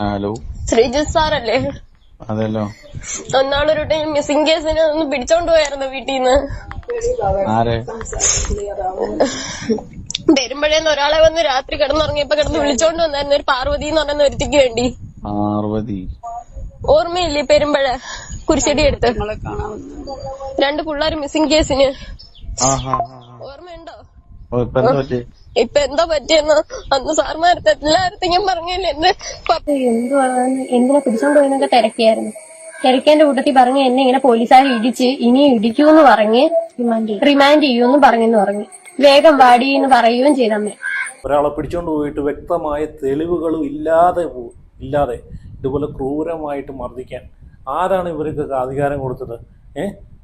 Hello, Sreejith സാറല്ലേ? അതെല്ലോ. ഒന്നാളൊരു time missing കേസിന് ഒന്ന് പിടിച്ചോണ്ട് പോയായിരുന്നു വീട്ടിൽ നിന്ന്. ആരെ? പെരുമ്പഴേന്ന് ഒരാളെ വന്ന് രാത്രി കിടന്നുറങ്ങിയപ്പോ കിടന്ന് വിളിച്ചോണ്ട് വന്നായിരുന്നു, ഒരു പാർവതി എന്ന് പറയുന്ന ഒരുത്തിക്ക് വേണ്ടി. പാർവതി ഓർമ്മയില്ലേ? പെരുമ്പഴ കുരിശടി എടുത്ത് 2 പിള്ളേര് മിസ്സിംഗ് കേസിന്. ഓർമ്മയുണ്ടോ? ഇപ്പൊ എന്താ പറ്റിയെന്ന് അന്ന് സാറിമാരത്തെ എല്ലായിടത്തും ഞാൻ പറഞ്ഞില്ലേ. എന്തിനാ പിടിച്ചോണ്ട് പോയെന്നൊക്കെ തിരക്കിയായിരുന്നു. തിരക്കേന്റെ കൂട്ടത്തിൽ പറഞ്ഞ് എന്നെ ഇങ്ങനെ പോലീസുകാർ ഇടിച്ച് ഇനിയും ഇടിക്കൂന്ന് പറഞ്ഞ് റിമാൻഡ് ചെയ്യൂന്ന് പറഞ്ഞു. വേഗം വാടി എന്ന് പറയുകയും ചെയ്തമ്മേ. ഒരാളെ പിടിച്ചോണ്ട് പോയിട്ട് വ്യക്തമായ തെളിവുകളും ഇല്ലാതെ ഇതുപോലെ ക്രൂരമായിട്ട് മർദ്ദിക്കാൻ ആരാണ് ഇവർക്കൊക്കെ അധികാരം കൊടുത്തത്?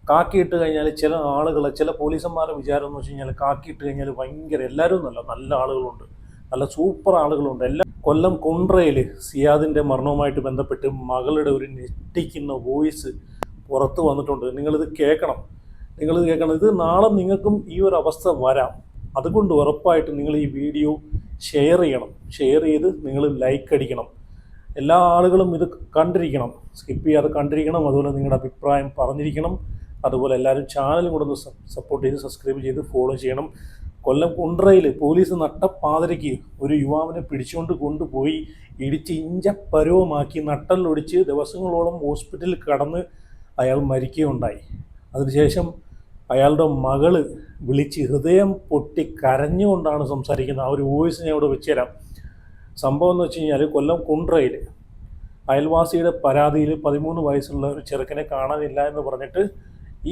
കാക്കിയിട്ട് കഴിഞ്ഞാൽ ചില ആളുകളെ, ചില പോലീസന്മാരുടെ വിചാരം എന്ന് വെച്ച് കഴിഞ്ഞാൽ കാക്കിയിട്ട് കഴിഞ്ഞാൽ ഭയങ്കര, എല്ലാവരും നല്ല ആളുകളുണ്ട്, നല്ല സൂപ്പർ ആളുകളുണ്ട്. കൊല്ലം കുണ്ട്രയിൽ സിയാദിൻ്റെ മരണവുമായിട്ട് ബന്ധപ്പെട്ട് മകളുടെ ഒരു ഞെട്ടിക്കുന്ന വോയിസ് പുറത്ത് വന്നിട്ടുണ്ട്. നിങ്ങളിത് കേൾക്കണം. ഇത് നാളെ നിങ്ങൾക്കും ഈ ഒരു അവസ്ഥ വരാം. അതുകൊണ്ട് ഉറപ്പായിട്ടും നിങ്ങൾ ഈ വീഡിയോ ഷെയർ ചെയ്ത് നിങ്ങൾ ലൈക്ക് അടിക്കണം. എല്ലാ ആളുകളും ഇത് കണ്ടിരിക്കണം, സ്കിപ്പ് ചെയ്യാതെ കണ്ടിരിക്കണം. അതുപോലെ നിങ്ങളുടെ അഭിപ്രായം പറഞ്ഞിരിക്കണം. അതുപോലെ എല്ലാവരും ചാനലും കൂടെ ഒന്ന് സപ്പോർട്ട് ചെയ്ത് സബ്സ്ക്രൈബ് ചെയ്ത് ഫോളോ ചെയ്യണം. കൊല്ലം കുണ്ട്രയിൽ പോലീസ് നട്ടപ്പാതിരയ്ക്ക് ഒരു യുവാവിനെ പിടിച്ചുകൊണ്ട് കൊണ്ടുപോയി ഇടിച്ച് ഇഞ്ചപ്പരുവമാക്കി നട്ടലൊടിച്ച് ദിവസങ്ങളോളം ഹോസ്പിറ്റലിൽ കടന്ന് അയാൾ മരിക്കുകയുണ്ടായി. അതിനുശേഷം അയാളുടെ മകള് വിളിച്ച് ഹൃദയം പൊട്ടി കരഞ്ഞുകൊണ്ടാണ് സംസാരിക്കുന്നത്. ആ ഒരു വോയിസ് ഞാൻ ഇവിടെ വെച്ചുതരാം. സംഭവം എന്ന് വെച്ച് കഴിഞ്ഞാൽ കൊല്ലം കുണ്ട്രയിൽ അയൽവാസിയുടെ പരാതിയിൽ 13 വയസ്സുള്ള ഒരു ചെറുക്കനെ കാണാനില്ല എന്ന് പറഞ്ഞിട്ട്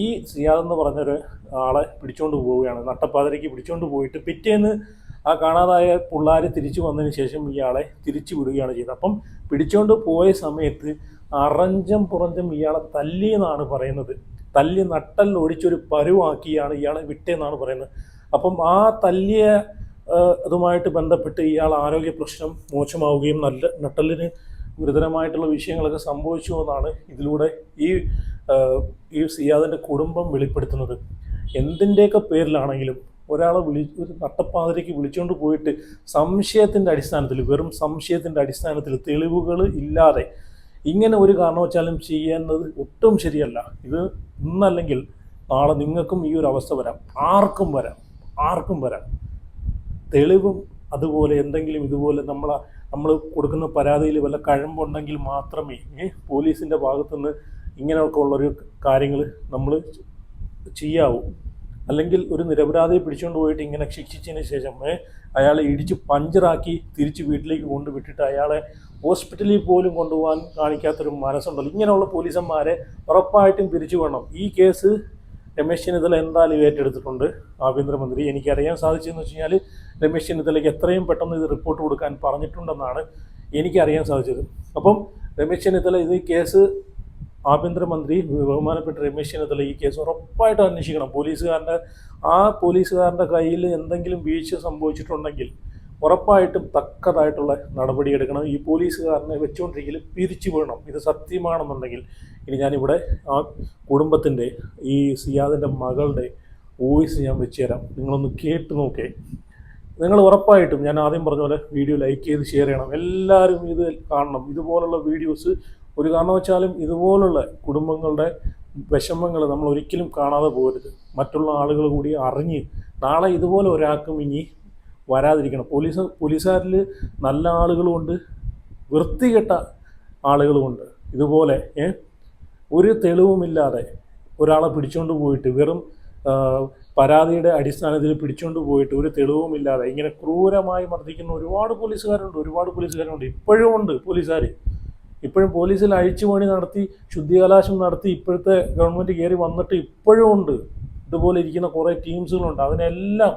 ഈ സിയാദെന്ന് പറഞ്ഞൊരു ആളെ പിടിച്ചുകൊണ്ട് പോവുകയാണ്. നട്ടപ്പാതിരയ്ക്ക് പിടിച്ചുകൊണ്ട് പോയിട്ട് പിറ്റേന്ന് ആ കാണാതായ പിള്ളേർ തിരിച്ചു വന്നതിന് ശേഷം ഇയാളെ തിരിച്ചു വിടുകയാണ് ചെയ്തത്. അപ്പം പിടിച്ചുകൊണ്ട് പോയ സമയത്ത് അറഞ്ചം പുറഞ്ചം ഇയാളെ തല്ലിയെന്നാണ് പറയുന്നത്. തല്ലി നട്ടലൊടിച്ചൊരു പരുവാക്കിയാണ് ഇയാളെ വിട്ടേന്നാണ് പറയുന്നത്. അപ്പം ആ തല്ലിയ അതുമായിട്ട് ബന്ധപ്പെട്ട് ഇയാൾ ആരോഗ്യ പ്രശ്നം മോശമാവുകയും നട്ടലിന് ഗുരുതരമായിട്ടുള്ള വിഷയങ്ങളൊക്കെ സംഭവിച്ചു എന്നാണ് ഇതിലൂടെ ഈ സിയാദിൻ്റെ കുടുംബം വെളിപ്പെടുത്തുന്നത്. എന്തിൻ്റെയൊക്കെ പേരിലാണെങ്കിലും ഒരാളെ ഒരു നട്ടപ്പാതിരയ്ക്ക് വിളിച്ചുകൊണ്ട് പോയിട്ട് സംശയത്തിൻ്റെ അടിസ്ഥാനത്തിൽ, വെറും സംശയത്തിൻ്റെ അടിസ്ഥാനത്തിൽ, തെളിവുകൾ ഇല്ലാതെ ഇങ്ങനെ ഒരു കാരണവശാലും ചെയ്യുന്നത് ഒട്ടും ശരിയല്ല. ഇത് ഇന്നല്ലെങ്കിൽ നാളെ നിങ്ങൾക്കും ഈ ഒരു അവസ്ഥ വരാം. ആർക്കും വരാം. തെളിവും അതുപോലെ എന്തെങ്കിലും ഇതുപോലെ നമ്മൾ കൊടുക്കുന്ന പരാതിയിൽ വല്ല കഴമ്പുണ്ടെങ്കിൽ മാത്രമേ പോലീസിൻ്റെ ഭാഗത്തുനിന്ന് ഇങ്ങനെയൊക്കെ ഉള്ളൊരു കാര്യങ്ങൾ നമ്മൾ ചെയ്യാവൂ. അല്ലെങ്കിൽ ഒരു നിരപരാധിയെ പിടിച്ചുകൊണ്ട് പോയിട്ട് ഇങ്ങനെ ശിക്ഷിച്ചതിന് ശേഷം അയാളെ ഇടിച്ച് പഞ്ചറാക്കി തിരിച്ച് വീട്ടിലേക്ക് കൊണ്ടുവിട്ടിട്ട് അയാളെ ഹോസ്പിറ്റലിൽ പോലും കൊണ്ടുപോകാൻ കാണിക്കാത്തൊരു മനസ്സുണ്ടല്ലോ. ഇങ്ങനെയുള്ള പോലീസന്മാരെ ഉറപ്പായിട്ടും പിരിച്ചു വേണം. ഈ കേസ് രമേശ് ചെന്നിത്തല എന്തായാലും ഏറ്റെടുത്തിട്ടുണ്ട് ആഭ്യന്തരമന്ത്രി. എനിക്കറിയാൻ സാധിച്ചതെന്ന് വെച്ച് കഴിഞ്ഞാൽ രമേശ് ചെന്നിത്തലയ്ക്ക് എത്രയും പെട്ടെന്ന് ഇത് റിപ്പോർട്ട് കൊടുക്കാൻ പറഞ്ഞിട്ടുണ്ടെന്നാണ് എനിക്കറിയാൻ സാധിച്ചത്. അപ്പം രമേശ് ചെന്നിത്തല ഈ കേസ്, ആഭ്യന്തരമന്ത്രി ബഹുമാനപ്പെട്ട രമേശ് ചെന്നിത്തല ഈ കേസ് ഉറപ്പായിട്ടും അന്വേഷിക്കണം. പോലീസുകാരൻ്റെ കയ്യിൽ എന്തെങ്കിലും വീഴ്ച സംഭവിച്ചിട്ടുണ്ടെങ്കിൽ ഉറപ്പായിട്ടും തക്കതായിട്ടുള്ള നടപടിയെടുക്കണം. ഈ പോലീസുകാരനെ വെച്ചുകൊണ്ടിരിക്കൽ പിരിച്ചു വിടണം. ഇത് സത്യമാണെന്നുണ്ടെങ്കിൽ. ഇനി ഞാനിവിടെ ആ കുടുംബത്തിൻ്റെ, ഈ സിയാദിൻ്റെ മകളുടെ വോയിസ് ഞാൻ വെച്ചുതരാം. നിങ്ങളൊന്ന് കേട്ട് നോക്കേ. നിങ്ങൾ ഉറപ്പായിട്ടും ഞാൻ ആദ്യം പറഞ്ഞ പോലെ വീഡിയോ ലൈക്ക് ചെയ്ത് ഷെയർ ചെയ്യണം. എല്ലാവരും ഇത് കാണണം. ഇതുപോലുള്ള വീഡിയോസ് ഒരു കാരണവശാലും ഇതുപോലുള്ള കുടുംബങ്ങളുടെ വിഷമങ്ങൾ നമ്മൾ ഒരിക്കലും കാണാതെ പോകരുത്. മറ്റുള്ള ആളുകൾ കൂടി അറിഞ്ഞ് നാളെ ഇതുപോലെ ഒരാൾക്കും ഇനി വരാതിരിക്കണം. പോലീസുകാരിൽ നല്ല ആളുകളുമുണ്ട്, വൃത്തികെട്ട ആളുകളുമുണ്ട്. ഇതുപോലെ ഒരു തെളിവുമില്ലാതെ ഒരാളെ പിടിച്ചുകൊണ്ട് പോയിട്ട്, വെറും പരാതിയുടെ അടിസ്ഥാനത്തിൽ പിടിച്ചുകൊണ്ട് പോയിട്ട് ഒരു തെളിവുമില്ലാതെ ഇങ്ങനെ ക്രൂരമായി മർദ്ദിക്കുന്ന ഒരുപാട് പോലീസുകാരുണ്ട്. ഇപ്പോഴും ഉണ്ട് പോലീസുകാർ. ഇപ്പോഴും പോലീസിൽ അഴിച്ചുപണി നടത്തി, ശുദ്ധികലാശം നടത്തി ഇപ്പോഴത്തെ ഗവൺമെൻറ് കയറി വന്നിട്ട് ഇപ്പോഴും ഉണ്ട് ഇതുപോലെ ഇരിക്കുന്ന കുറേ ടീംസുകളുണ്ട്. അതിനെല്ലാം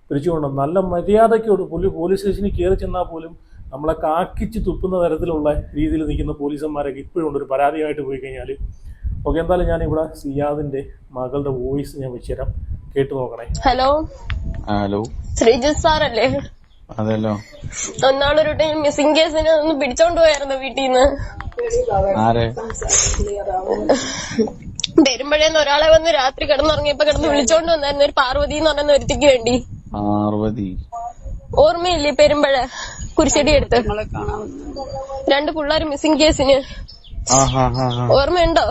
പിടിച്ചുകൊണ്ട് നല്ല മര്യാദയ്ക്കോട് പോലീസ് സ്റ്റേഷനിൽ കയറി ചെന്നാൽ പോലും നമ്മളെ കാക്കിച്ച് തുപ്പുന്ന തരത്തിലുള്ള രീതിയിൽ നിൽക്കുന്ന പോലീസന്മാരൊക്കെ ഇപ്പോഴും ഉണ്ട്, ഒരു പരാതിയായിട്ട് പോയി കഴിഞ്ഞാൽ. ഓക്കെ, എന്തായാലും ഞാനിവിടെ സിയാദിൻ്റെ മകളുടെ വോയിസ് ഞാൻ വെച്ചുതരാം, കേട്ടു നോക്കണേ. ഹലോ, ശ്രീജിത്ത് സാറല്ലേ? അതെല്ലോ. ഒന്നാളൊരു ടൈം മിസ്സിംഗ് കേസിന് ഒന്ന് പിടിച്ചോണ്ട് പോയായിരുന്നു വീട്ടിൽ നിന്ന്. ആരെ? പെരുമ്പഴേന്ന് ഒരാളെ വന്ന് രാത്രി കിടന്നുറങ്ങിയപ്പോ കിടന്ന് വിളിച്ചോണ്ട് വന്നായിരുന്നു, ഒരു പാർവതി എന്ന് പറയുന്ന ഒരുത്തിക്ക് വേണ്ടി. പാർവതി ഓർമ്മയില്ലേ? പെരുമ്പഴ കുരിശടി എടുത്ത് 2 പിള്ളേർ മിസ്സിംഗ് കേസിന്. ഓർമ്മയുണ്ടോ?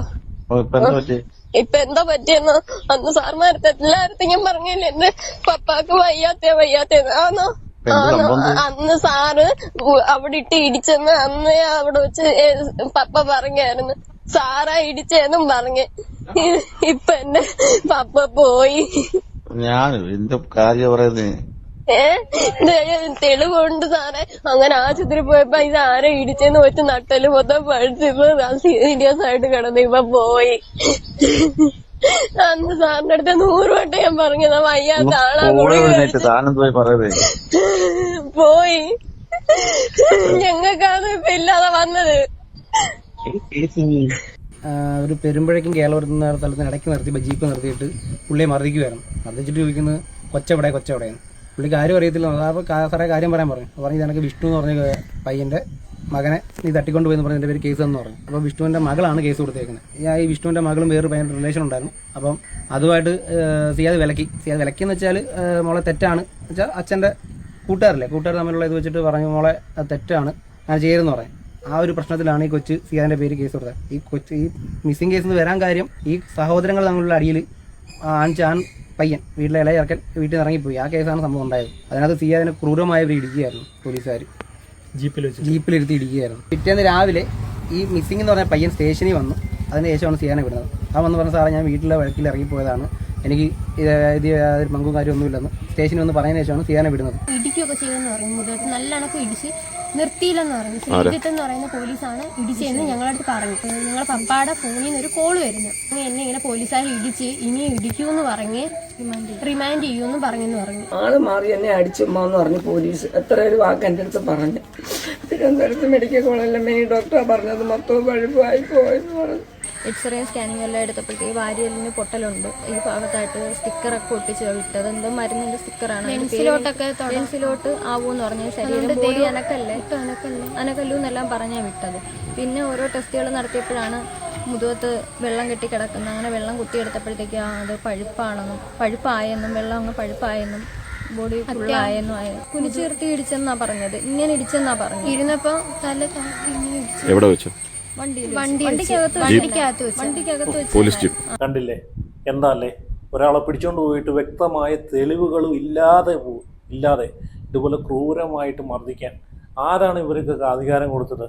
ഇപ്പൊ എന്താ പറ്റിയെന്ന് അന്ന് സാർമാരത്തെ എല്ലായിടത്തും ഞാൻ പറഞ്ഞില്ലേ, എന്റെ പപ്പാക്ക് വയ്യാത്തേന്ന്. അന്ന് സാറ് അവിടെ ഇട്ട് ഇടിച്ചെന്ന് അന്ന് അവിടെ വെച്ച് പപ്പ പറഞ്ഞായിരുന്നു. സാറാ ഇടിച്ചെന്നും പറഞ്ഞ്. ഇപ്പൊ എന്റെ പപ്പ പോയി. ഞാൻ എന്റെ കാര്യം പറയുന്നേ തെളിവുണ്ട് സാറേ. അങ്ങനെ ആശുപത്രി പോയപ്പോ ഇത് ആരെ ഇടിച്ചെന്ന് വെച്ച് നട്ടല് മൊത്തം പഴുത്തിപ്പോ സീരിയസ് ആയിട്ട് കിടന്നു. ഇപ്പൊ പോയി. അന്ന് സാറിന്റെ അടുത്ത് 100 വട്ടം ഞാൻ പറഞ്ഞതാ വയ്യാത്ത ആളാ പോയി. ഞങ്ങൾക്കാണ് ഇപ്പൊ ഇല്ലാതെ വന്നത്. ഒരു പെരുമ്പഴേക്കും കേരളത്തിൽ സ്ഥലത്തിന് ഇടയ്ക്ക് നിർത്തിയപ്പോൾ ജീപ്പ് നിർത്തിയിട്ട് പുള്ളിയെ മർദ്ദിക്കുമായിരുന്നു. മർദ്ദിച്ചിട്ട് ചോദിക്കുന്നത് കൊച്ചെവിടെയെന്ന്. പുള്ളിക്ക് ആരും അറിയത്തില്ല. അപ്പോൾ സാറേ കാര്യം പറയാൻ പറഞ്ഞു. എനിക്ക് വിഷ്ണു എന്ന് പറഞ്ഞ പയ്യന്റെ മകനെ നീ തട്ടിക്കൊണ്ടുപോയെന്ന് പറഞ്ഞ എൻ്റെ പേര് കേസ് എന്ന് പറഞ്ഞു. അപ്പോൾ വിഷ്ണുവിന്റെ മകളാണ് കേസ് കൊടുത്തേക്കുന്നത്. ഈ വിഷ്ണുവിന്റെ മകളും വേറൊരു പയ്യൻ്റെ റിലേഷൻ ഉണ്ടായിരുന്നു. അപ്പം അതുമായിട്ട് സിയാദ് വിലക്കിയെന്ന് വെച്ചാൽ മോളെ തെറ്റാണ് വെച്ചാൽ അച്ഛൻ്റെ കൂട്ടുകാർ തമ്മിലുള്ള ഇത് വെച്ചിട്ട് പറഞ്ഞു മോളെ തെറ്റാണ് ഞാൻ ചെയ്തെന്ന് പറയും. ആ ഒരു പ്രശ്നത്തിലാണ് ഈ കൊച്ച് സിയാദിന്റെ പേര് കേസ് കൊടുത്തത്. ഈ മിസ്സിംഗ് കേസിൽ നിന്ന് വരാൻ കാര്യം ഈ സഹോദരങ്ങൾ തമ്മിലുള്ള അടിയിൽ ആൺ പയ്യൻ വീട്ടിലെ ഇളയിറക്കൽ വീട്ടിൽ നിന്ന് ഇറങ്ങിപ്പോയി. ആ കേസാണ് സംഭവം ഉണ്ടായത്. അതിനകത്ത് സിയാദിനെ ക്രൂരമായ ഒരു ഇടിക്കുകയായിരുന്നു പോലീസുകാർ. ജീപ്പിലിരുത്തി ഇടിക്കുകയായിരുന്നു. പിറ്റേന്ന് രാവിലെ ഈ മിസ്സിംഗ് എന്ന് പറഞ്ഞ പയ്യൻ സ്റ്റേഷനിൽ വന്നു. അതിനുശേഷമാണ് സിയാനെ വിടുന്നത്. ആ വന്ന് പറഞ്ഞ സാറേ ഞാൻ വീട്ടിലെ വഴക്കിൽ ഇറങ്ങിപ്പോയതാണ്, എനിക്ക് ഇത് പങ്കും കാര്യമൊന്നുമില്ലെന്ന് സ്റ്റേഷനിൽ വന്ന് പറഞ്ഞതിന് ശേഷമാണ് സിയാനെ വിടുന്നത്. ഇടിക്കുകയൊക്കെ ചെയ്യുമെന്ന് പറഞ്ഞു. മുതൽ നല്ല കണക്ക് ഇടിച്ച് നിർത്തിയില്ലെന്ന് പറഞ്ഞു. ശ്രീജിത്ത് എന്ന് പറയുന്ന പോലീസാണ് ഇടിച്ചതെന്ന് ഞങ്ങളടുത്ത് പറഞ്ഞു. ഞങ്ങളെ പപ്പാടെ ഫോണിൽ നിന്ന് ഒരു കോള് വരുന്നു. എന്നെ ഇങ്ങനെ പോലീസുകാർ ഇടിച്ച് ഇനി ഇടിക്കൂന്ന് പറഞ്ഞ് റിമാൻഡ് ചെയ്യൂന്ന് പറഞ്ഞെന്ന് പറഞ്ഞു. ആള് മാറി എന്നെ അടിച്ചുമ്മാന്ന് പറഞ്ഞു പോലീസ്. എത്ര ഒരു വാക്ക് എൻ്റെ അടുത്ത് പറഞ്ഞു. തിരുവനന്തപുരത്ത് മെഡിക്കൽ കോളേജിലെ മെയിൻ ഡോക്ടറാ പറഞ്ഞത് മൊത്തവും പഴുപ്പായി പോയെന്ന് പറഞ്ഞു. എക്സ്റേ സ്കാനിങ് എല്ലാം എടുത്തപ്പോഴത്തേക്ക് വാരിയലിന് പൊട്ടലുണ്ട്. ഈ ഭാഗത്തായിട്ട് സ്റ്റിക്കറൊക്കെ ഒട്ടിച്ച് വിട്ടത് എന്തോ മരുന്നിന്റെ സ്റ്റിക്കറാണ്. ലെൻസിലോട്ട് ആവൂന്ന് പറഞ്ഞു. ശരീരം ബോഡി അനക്കല്ലൂന്നെല്ലാം പറഞ്ഞാ വിട്ടത്. പിന്നെ ഓരോ ടെസ്റ്റുകൾ നടത്തിയപ്പോഴാണ് മുതുകത്ത് വെള്ളം കെട്ടി കിടക്കുന്നത്. അങ്ങനെ വെള്ളം കുത്തിയെടുത്തപ്പോഴത്തേക്ക് അത് പഴുപ്പായെന്നും വെള്ളം അങ്ങ് പഴുപ്പായെന്നും ബോഡി ഫുള്ളായെന്നും കുനിച്ചു നിർത്തി ഇടിച്ചെന്നാ പറഞ്ഞത്. ഇങ്ങനെ ഇടിച്ചെന്നാ പറഞ്ഞത്. ഇരുന്നപ്പോ തല എവിടെ വെച്ചു? കണ്ടില്ലേ എന്താ അല്ലേ, ഒരാളെ പിടിച്ചോണ്ട് പോയിട്ട് വ്യക്തമായ തെളിവുകളും ഇല്ലാതെ ഇതുപോലെ ക്രൂരമായിട്ട് മർദ്ദിക്കാൻ ആരാണ് ഇവർക്കൊക്കെ അധികാരം കൊടുത്തത്?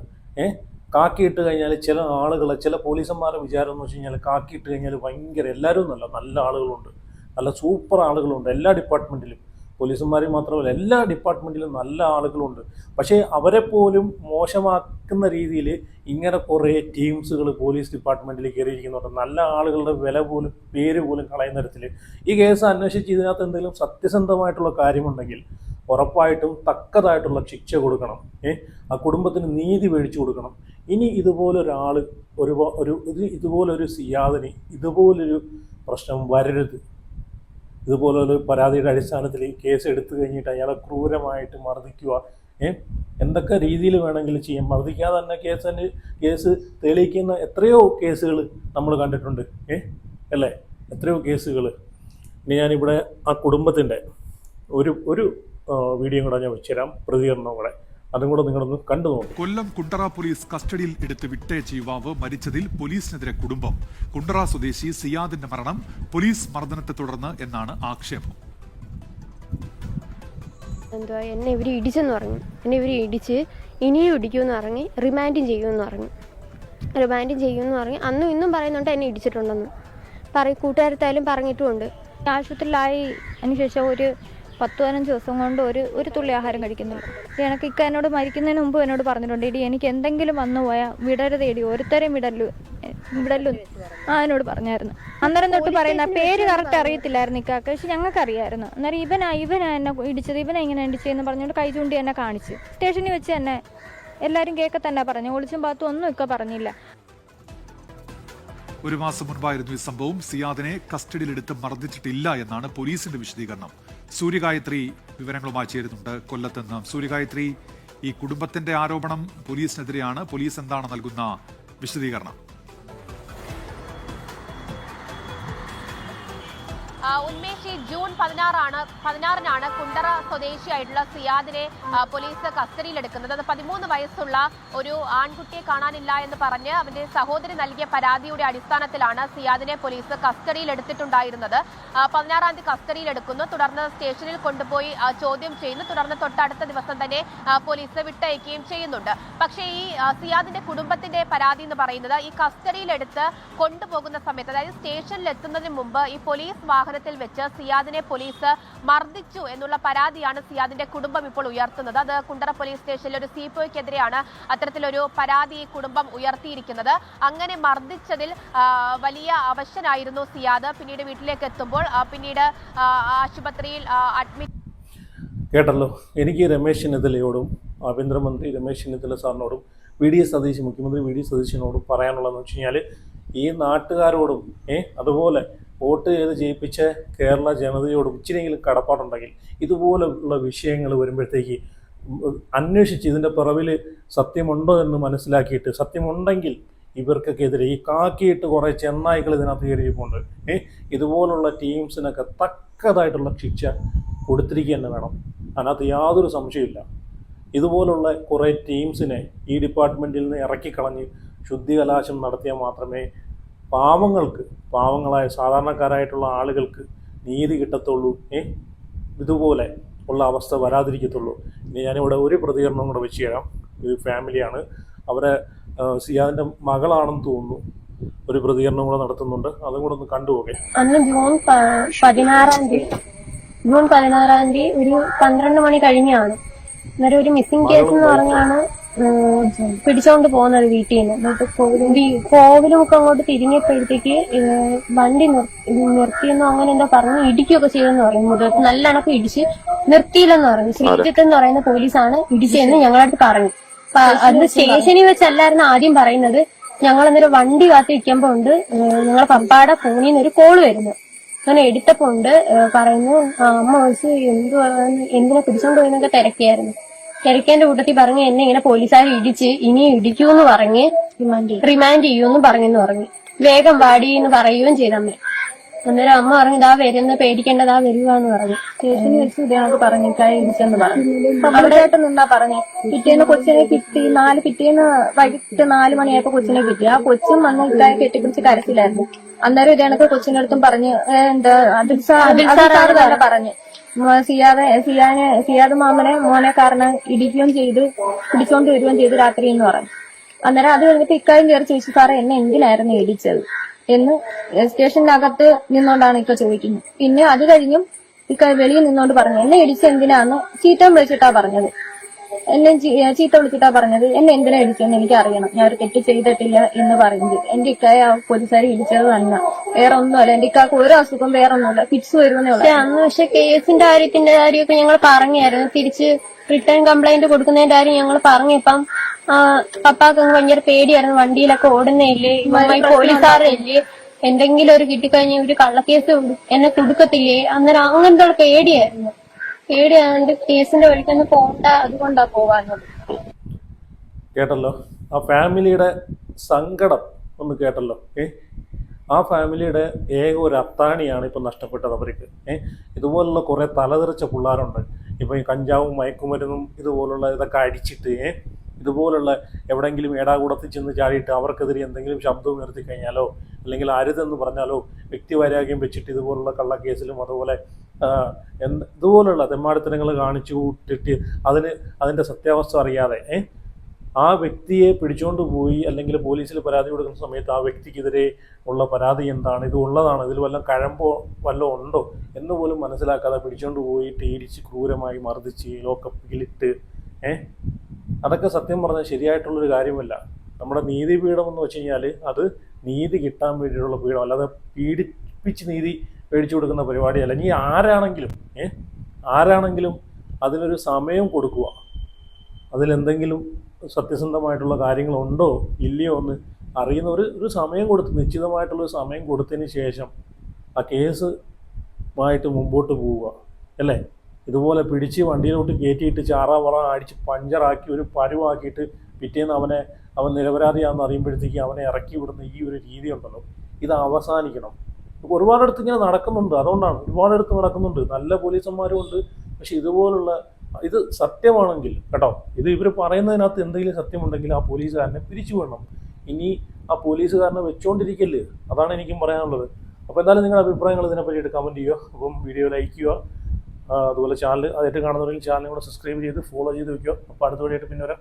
കാക്കിയിട്ട് കഴിഞ്ഞാൽ ചില ആളുകളെ, ചില പോലീസന്മാരുടെ വിചാരം എന്ന് വെച്ച് കഴിഞ്ഞാൽ കാക്കിയിട്ട് കഴിഞ്ഞാൽ ഭയങ്കര എല്ലാവരും നല്ല ആളുകളുണ്ട്, നല്ല സൂപ്പർ ആളുകളുണ്ട് എല്ലാ ഡിപ്പാർട്ട്മെൻറ്റിലും. പോലീസുമാരിൽ മാത്രമല്ല എല്ലാ ഡിപ്പാർട്ട്മെൻറ്റിലും നല്ല ആളുകളുണ്ട്. പക്ഷേ അവരെ പോലും മോശമാക്കുന്ന രീതിയിൽ ഇങ്ങനെ കുറേ ടീംസുകൾ പോലീസ് ഡിപ്പാർട്ട്മെൻറ്റിൽ കയറിയിരിക്കുന്നുണ്ട്. നല്ല ആളുകളുടെ പേര് പോലും കളയുന്ന തരത്തിൽ ഈ കേസ് അന്വേഷിച്ച് ഇതിനകത്ത് എന്തെങ്കിലും സത്യസന്ധമായിട്ടുള്ള കാര്യമുണ്ടെങ്കിൽ ഉറപ്പായിട്ടും തക്കതായിട്ടുള്ള ശിക്ഷ കൊടുക്കണം. ആ കുടുംബത്തിന് നീതി മേടിച്ചു കൊടുക്കണം. ഇനി ഇതുപോലൊരാൾ ഇതുപോലൊരു സിയാദിന് ഇതുപോലൊരു പ്രശ്നം വരരുത്. ഇതുപോലൊരു പരാതിയുടെ അടിസ്ഥാനത്തിൽ കേസ് എടുത്തു കഴിഞ്ഞിട്ട് അയാളെ ക്രൂരമായിട്ട് മർദ്ദിക്കുക, എന്തൊക്കെ രീതിയിൽ വേണമെങ്കിലും ചെയ്യാം. മർദ്ദിക്കാതെ തന്നെ കേസ് തെളിയിക്കുന്ന എത്രയോ കേസുകൾ നമ്മൾ കണ്ടിട്ടുണ്ട്, അല്ലേ? എത്രയോ കേസുകൾ. ഇനി ഞാനിവിടെ ആ കുടുംബത്തിൻ്റെ ഒരു വീഡിയോ കൂടെ ഞാൻ വെച്ചുതരാം, പ്രതികരണം കൂടെ, അതും കൂടെ നിങ്ങളൊന്ന് കണ്ടു നോക്കും. കൊല്ലം കുണ്ടറ പോലീസ് കസ്റ്റഡിയിൽ എടുത്ത് വിട്ടയച്ച യുവാവ് മരിച്ചതിൽ പോലീസിനെതിരെ കുടുംബം. കുണ്ടറ സ്വദേശി സിയാദിന്റെ മരണം പോലീസ് മർദ്ദനത്തെ തുടർന്ന് എന്നാണ് ആക്ഷേപം. എന്നെ ഇവർ ഇടിച്ചെന്ന് പറഞ്ഞു. എന്നെ ഇവർ ഇടിച്ച് ഇനിയും ഇടിക്കുമെന്ന് പറഞ്ഞ് റിമാൻഡും ചെയ്യുമെന്ന് പറഞ്ഞു. അന്നും ഇന്നും പറയുന്നുണ്ട് എന്നെ ഇടിച്ചിട്ടുണ്ടെന്ന് കൂട്ടുകാരത്തായാലും പറഞ്ഞിട്ടുമുണ്ട്. ആശുപത്രിയിലായി അതിനുശേഷം ഒരു 10-15 ദിവസം കൊണ്ട് ഒരു തുള്ളി ആഹാരം കഴിക്കുന്നുള്ളൂ. എനിക്ക് ഇക്ക എന്നോട് മരിക്കുന്നതിന് മുമ്പ് എന്നോട് പറഞ്ഞിട്ടുണ്ട്, ഇടി എനിക്ക് എന്തെങ്കിലും വന്നു പോയാൽ വിടരുതേടി, ഒരുത്തരം വിടല്ലു എന്നോട് പറഞ്ഞായിരുന്നു. അന്നേരം തൊട്ട് പറയുന്ന പേര് കറക്റ്റ് അറിയത്തില്ലായിരുന്നു ഇക്കാക്ക്, പക്ഷെ ഞങ്ങൾക്ക് അറിയാമായിരുന്നു. അന്നേരം ഇവനാ എന്നെ ഇടിച്ചത്, ഇവനെ ഇങ്ങനെ ഇടിച്ചതെന്ന് പറഞ്ഞുകൊണ്ട് കൈ ചൂണ്ടി എന്നെ കാണിച്ച് സ്റ്റേഷനിൽ വെച്ച് തന്നെ എല്ലാവരും കേൾക്കെ തന്നെ പറഞ്ഞു. ഒളിച്ചും പാത്തും ഒന്നും ഇക്ക പറഞ്ഞില്ല. ഒരു മാസം മുൻപായിരുന്നു ഈ സംഭവം. സിയാദിനെ കസ്റ്റഡിയിലെടുത്ത് മർദ്ദിച്ചിട്ടില്ല എന്നാണ് പോലീസിന്റെ വിശദീകരണം. സൂര്യഗായത്രി വിവരങ്ങളുമായി ചേരുന്നുണ്ട് കൊല്ലത്ത് നിന്ന്. സൂര്യഗായത്രി, ഈ കുടുംബത്തിന്റെ ആരോപണം പോലീസിനെതിരെയാണ്. പോലീസ് എന്താണ് നൽകുന്ന വിശദീകരണം? ഉന്മേഷ്, ജൂൺ 16-നാണ് കുണ്ടറ സ്വദേശിയായിട്ടുള്ള സിയാദിനെ പോലീസ് കസ്റ്റഡിയിലെടുക്കുന്നത്. അത് 13 വയസ്സുള്ള ഒരു ആൺകുട്ടിയെ കാണാനില്ല എന്ന് പറഞ്ഞ് അവന്റെ സഹോദരി നൽകിയ പരാതിയുടെ അടിസ്ഥാനത്തിലാണ് സിയാദിനെ പോലീസ് കസ്റ്റഡിയിലെടുത്തിട്ടുണ്ടായിരുന്നത്. 16-ാം തീയതി കസ്റ്റഡിയിലെടുക്കുന്നു. തുടർന്ന് സ്റ്റേഷനിൽ കൊണ്ടുപോയി ചോദ്യം ചെയ്യുന്നു. തുടർന്ന് തൊട്ടടുത്ത ദിവസം തന്നെ പോലീസ് വിട്ടയക്കുകയും ചെയ്യുന്നുണ്ട്. പക്ഷേ ഈ സിയാദിന്റെ കുടുംബത്തിന്റെ പരാതി എന്ന് പറയുന്നത് ഈ കസ്റ്റഡിയിലെടുത്ത് കൊണ്ടുപോകുന്ന സമയത്ത്, അതായത് സ്റ്റേഷനിൽ എത്തുന്നതിന് മുമ്പ് ഈ പോലീസ് വാഹനത്തിൽ വെച്ച് സിയാദിനെ പോലീസ് മർദ്ദിച്ചു എന്നുള്ള പരാതിയാണ് സിയാദിന്റെ കുടുംബം ഇപ്പോൾ ഉയർത്തുന്നത്. അത് കുണ്ടറ പോലീസ് സ്റ്റേഷനിൽ ഒരു സിപിഒയ്ക്കെതിരെയാണ് അത്തരത്തിലൊരു പരാതി കുടുംബം ഉയർത്തിയിരിക്കുന്നത്. അങ്ങനെ മർദ്ദിച്ചതിൽ വലിയ അവശനായിരുന്നു സിയാദ്. പിന്നീട് വീട്ടിലേക്ക് എത്തുമ്പോൾ പിന്നീട് ആശുപത്രിയിൽ അഡ്മിറ്റ്. കേട്ടല്ലോ. എനിക്ക് രമേശ് ചെന്നിത്തലയോടും ആഭ്യന്തരമന്ത്രി രമേശ് ചെന്നിത്തല സാറിനോടും മുഖ്യമന്ത്രി വി ഡി സതീശനോടും പറയാനുള്ളതെന്ന് വെച്ച് കഴിഞ്ഞാൽ, ഈ നാട്ടുകാരോടും അതുപോലെ വോട്ട് ചെയ്ത് ജയിപ്പിച്ച കേരള ജനതയോടും ഇച്ചിരിയെങ്കിലും കടപ്പാടുണ്ടെങ്കിൽ ഇതുപോലുള്ള വിഷയങ്ങൾ വരുമ്പോഴത്തേക്ക് അന്വേഷിച്ച് ഇതിൻ്റെ പിറവിൽ സത്യമുണ്ടോ എന്ന് മനസ്സിലാക്കിയിട്ട്, സത്യമുണ്ടെങ്കിൽ ഇവർക്കൊക്കെതിരെ ഈ കാക്കിയിട്ട് കുറേ ചെന്നായ്ക്കൾ ഇതിനകത്ത് കയറിയിരിപ്പുണ്ട്. ഇതുപോലുള്ള ടീംസിനൊക്കെ തക്കതായിട്ടുള്ള ശിക്ഷ കൊടുത്തിരിക്കുക തന്നെ വേണം. അതിനകത്ത് യാതൊരു സംശയമില്ല. ഇതുപോലുള്ള കുറേ ടീംസിനെ ഈ ഡിപ്പാർട്ട്മെൻറ്റിൽ നിന്ന് ഇറക്കിക്കളഞ്ഞ് ശുദ്ധികലാശം നടത്തിയാൽ മാത്രമേ പാവങ്ങളായ സാധാരണക്കാരായിട്ടുള്ള ആളുകൾക്ക് നീതി കിട്ടത്തുള്ളൂ. ഇതുപോലെ ഉള്ള അവസ്ഥ വരാതിരിക്കത്തുള്ളൂ. ഇനി ഞാനിവിടെ ഒരു പ്രതികരണം കൂടെ വെച്ച് തരാം. ഇത് ഫാമിലിയാണ്, അവരെ സിയാദിൻ്റെ മകളാണെന്ന് തോന്നുന്നു, ഒരു പ്രതികരണം കൂടെ നടത്തുന്നുണ്ട്. അതും കൂടെ ഒന്ന് കണ്ടുപോകെ. അന്ന് ജൂൺ 16-ാം തീയതി ഒരു 12 മണി കഴിഞ്ഞാണ്. അന്നേരം ഒരു മിസ്സിംഗ് കേസ് എന്ന് പറഞ്ഞാണ് പിടിച്ചോണ്ട് പോകുന്നത് വീട്ടിൽ നിന്ന്. കോവിലുമൊക്കെ അങ്ങോട്ട് തിരിഞ്ഞപ്പോഴത്തേക്ക് വണ്ടി നിർത്തിയെന്നോ അങ്ങനെ എന്തോ പറഞ്ഞ് ഇടിക്കുകയൊക്കെ ചെയ്തെന്ന് പറയും. മുതൽ നല്ലണക്ക് ഇടിച്ച് നിർത്തിയില്ലെന്ന് പറഞ്ഞു. ശ്രീജിത്ത് എന്ന് പറയുന്ന പോലീസാണ് ഇടിച്ചതെന്ന് ഞങ്ങളടുത്ത് പറഞ്ഞു. അത് സ്റ്റേഷനിൽ വെച്ചല്ലായിരുന്നു ആദ്യം പറയുന്നത്. ഞങ്ങൾ അന്നേരം വണ്ടി കാത്തി നിൽക്കുമ്പോ ഉണ്ട് ഞങ്ങളെ പപ്പാടെ ഫോണിൽ നിന്ന് ഒരു കോള് വരുന്നു. അങ്ങനെ എടുത്തപ്പോ ഉണ്ട് പറയുന്നു, അമ്മ ചോദിച്ച് എന്തിനാ പിടിച്ചോണ്ട് പോയെന്നൊക്കെ തിരക്കിയായിരുന്നു. തിരക്കേന്റെ കൂട്ടത്തിൽ പറഞ്ഞ് എന്നെ ഇങ്ങനെ പോലീസുകാർ ഇടിച്ച് ഇനി ഇടിക്കൂന്ന് പറഞ്ഞ് റിമാൻഡ് ചെയ്യൂന്ന് പറഞ്ഞെന്ന് പറഞ്ഞു. വേഗം വാടി എന്ന് പറയുകയും ചെയ്തമ്മ. അന്നേരം അമ്മ പറഞ്ഞു ഇതാ വരുന്ന പേടിക്കേണ്ടതാ വരുവാന്ന് പറഞ്ഞു. സ്റ്റേഷനിൽ വെച്ച് ഇതേണക്ക് പറഞ്ഞു ഇടിച്ചെന്ന് പറഞ്ഞു. അവിടെയായിട്ട് നിന്നാ പറഞ്ഞു. പിറ്റേന്ന് കൊച്ചിനെ കിട്ടി. പിറ്റേന്ന് വൈകിട്ട് 4 മണിയായപ്പോ കൊച്ചിനെ കിട്ടി. ആ കൊച്ചും വന്ന് ഇക്കായെ കെട്ടിപ്പിടിച്ച് കരച്ചിലായിരുന്നു. അന്നേരം ഇതേണക്ക് കൊച്ചിന്റെ അടുത്തും പറഞ്ഞ് എന്താ അദിൽ സാറ് തന്നെ പറഞ്ഞു സിയാദ് മാമനെ മോനെ കാരണം ഇടിക്കുകയും ചെയ്ത് പിടിച്ചോണ്ട് വരികയും ചെയ്ത് രാത്രി എന്ന് പറഞ്ഞു. അന്നേരം അത് കഴിഞ്ഞിട്ട് ഇക്കാര്യം കയറി ചോദിച്ചു, സാറേ എന്നെ എന്തിനായിരുന്നു ഇടിച്ചത് എന്ന് സ്റ്റേഷനകത്ത് നിന്നോണ്ടാണ് ഇക്ക ചോദിക്കുന്നത്. പിന്നെ അത് കഴിഞ്ഞും ഇക്ക വെളിയിൽ നിന്നോണ്ട് പറഞ്ഞു എന്നെ ഇടിച്ച എന്തിനാന്ന് ചീത്ത വിളിച്ചിട്ടാ പറഞ്ഞത്. എന്നെ ചീത്ത വിളിച്ചിട്ടാ പറഞ്ഞത്. എന്നെ എന്തിനാ ഇടിച്ചെന്ന് എനിക്ക് അറിയണം, ഞാൻ ഒരു തെറ്റ് ചെയ്തിട്ടില്ല എന്ന് പറഞ്ഞത്. എന്റെ ഇക്കായ പോലീസുകാർ ഇടിച്ചത് തന്നെ, വേറെ ഒന്നുമല്ല. എന്റെ ഇക്കാക്ക് ഒരു അസുഖം വേറെ ഒന്നുമില്ല, ഫിറ്റ്സ് വരുന്നേ ഉള്ളൂ. അന്ന് പക്ഷെ കേസിന്റെ കാര്യമൊക്കെ ഞങ്ങൾ പറഞ്ഞായിരുന്നു. തിരിച്ച് റിട്ടേൺ കംപ്ലൈന്റ് കൊടുക്കുന്നതിന്റെ കാര്യം ഞങ്ങൾ പറഞ്ഞപ്പം പപ്പാക്ക് ഭയങ്കര പേടിയായിരുന്നു. വണ്ടിയിലൊക്കെ ഓടുന്നില്ലേ, പോലീസുകാരില്ലേ, എന്തെങ്കിലും ഒരു കിട്ടിക്കഴിഞ്ഞാൽ ഒരു കള്ളക്കേസ് എന്നെ കൊടുക്കത്തില്ലേ, അന്നേരം അങ്ങനത്തെ പേടിയായിരുന്നു. പേടിയാണ്ട് കേസിന്റെ വഴിക്കൊന്നും പോകണ്ട, അതുകൊണ്ടാ പോകാഞ്ഞത്. കേട്ടല്ലോ ആ ഫാമിലിയുടെ സങ്കടം ഒന്ന് കേട്ടല്ലോ. ആ ഫാമിലിയുടെ ഏക ഒരു അത്താണിയാണ് ഇപ്പം നഷ്ടപ്പെട്ടത് അവർക്ക്. ഇതുപോലുള്ള കുറേ തലതെറിച്ച പിള്ളേരുണ്ട്. ഇപ്പം ഈ കഞ്ചാവും മയക്കുമരുന്നും ഇതുപോലുള്ള ഇതൊക്കെ അടിച്ചിട്ട് ഇതുപോലുള്ള എവിടെയെങ്കിലും ഏടാകൂടത്തിൽ ചെന്ന് ചാടിയിട്ട് അവർക്കെതിരെ എന്തെങ്കിലും ശബ്ദവും ഉയർത്തി കഴിഞ്ഞാലോ അല്ലെങ്കിൽ അരുതെന്ന് പറഞ്ഞാലോ വ്യക്തിവൈരാഗ്യം വെച്ചിട്ട് ഇതുപോലുള്ള കള്ളക്കേസിലും അതുപോലെ ഇതുപോലുള്ള തെമ്മാടിത്തരങ്ങൾ കാണിച്ചു കൂട്ടിട്ട് അതിൻ്റെ സത്യാവസ്ഥ അറിയാതെ ആ വ്യക്തിയെ പിടിച്ചുകൊണ്ട് പോയി അല്ലെങ്കിൽ പോലീസിൽ പരാതി കൊടുക്കുന്ന സമയത്ത് ആ വ്യക്തിക്കെതിരെ ഉള്ള പരാതി എന്താണ്, ഇത് ഉള്ളതാണ്, ഇതിൽ വല്ല കഴമ്പോ വല്ലതും ഉണ്ടോ എന്ന് പോലും മനസ്സിലാക്കാതെ പിടിച്ചുകൊണ്ട് പോയിട്ട് ഇടിച്ച് ക്രൂരമായി മർദ്ദിച്ച് ലോക്കപ്പിലിട്ട് അതൊക്കെ സത്യം പറഞ്ഞാൽ ശരിയായിട്ടുള്ളൊരു കാര്യമല്ല. നമ്മുടെ നീതിപീഠം എന്ന് വെച്ച് കഴിഞ്ഞാൽ അത് നീതി കിട്ടാൻ വേണ്ടിയിട്ടുള്ള പീഠം, അല്ലാതെ പീഡിപ്പിച്ച് നീതി മേടിച്ചു കൊടുക്കുന്ന പരിപാടിയല്ല. ഇനി ആരാണെങ്കിലും അതിനൊരു സമയം കൊടുക്കുക. അതിലെന്തെങ്കിലും സത്യസന്ധമായിട്ടുള്ള കാര്യങ്ങളുണ്ടോ ഇല്ലയോ എന്ന് അറിയുന്ന ഒരു സമയം കൊടുത്ത്, നിശ്ചിതമായിട്ടുള്ളൊരു സമയം കൊടുത്തതിന് ശേഷം ആ കേസുമായിട്ട് മുമ്പോട്ട് പോവുക അല്ലേ. ഇതുപോലെ പിടിച്ച് വണ്ടിയിലോട്ട് കയറ്റിയിട്ട് ചാറാവറ അടിച്ച് പഞ്ചറാക്കി ഒരു പരുവാക്കിയിട്ട് പിറ്റേന്ന് അവൻ നിരപരാധിയാണെന്ന് അറിയുമ്പോഴത്തേക്ക് അവനെ ഇറക്കി വിടുന്ന ഈ ഒരു രീതി ഉണ്ടല്ലോ, ഇത് അവസാനിക്കണം. ഒരുപാടിടത്ത് ഇങ്ങനെ നടക്കുന്നുണ്ട്. അതുകൊണ്ടാണ് ഒരുപാടിടത്ത് നടക്കുന്നുണ്ട്. നല്ല പോലീസന്മാരും ഉണ്ട്. പക്ഷെ ഇതുപോലുള്ള ഇത് സത്യമാണെങ്കിൽ കേട്ടോ, ഇത് ഇവർ പറയുന്നതിനകത്ത് എന്തെങ്കിലും സത്യമുണ്ടെങ്കിൽ ആ പോലീസുകാരനെ പിരിച്ചു വിടണം. ഇനി ആ പോലീസുകാരനെ വെച്ചുകൊണ്ടിരിക്കല്ലേ, അതാണ് എനിക്കും പറയാനുള്ളത്. അപ്പോൾ എന്തായാലും നിങ്ങളുടെ അഭിപ്രായങ്ങൾ ഇതിനെ പറ്റിയിട്ട് കമൻറ്റ് ചെയ്യുക. അപ്പം വീഡിയോ ലൈക്ക് ചെയ്യുക. അതുപോലെ ചാനൽ ആദ്യമായിട്ട് കാണുന്നവരെങ്കിൽ ചാനലും കൂടെ സബ്സ്ക്രൈബ് ചെയ്ത് ഫോളോ ചെയ്ത് വയ്ക്കുക. അപ്പോൾ അടുത്ത വഴിയായിട്ട് പിന്നെ വരാം.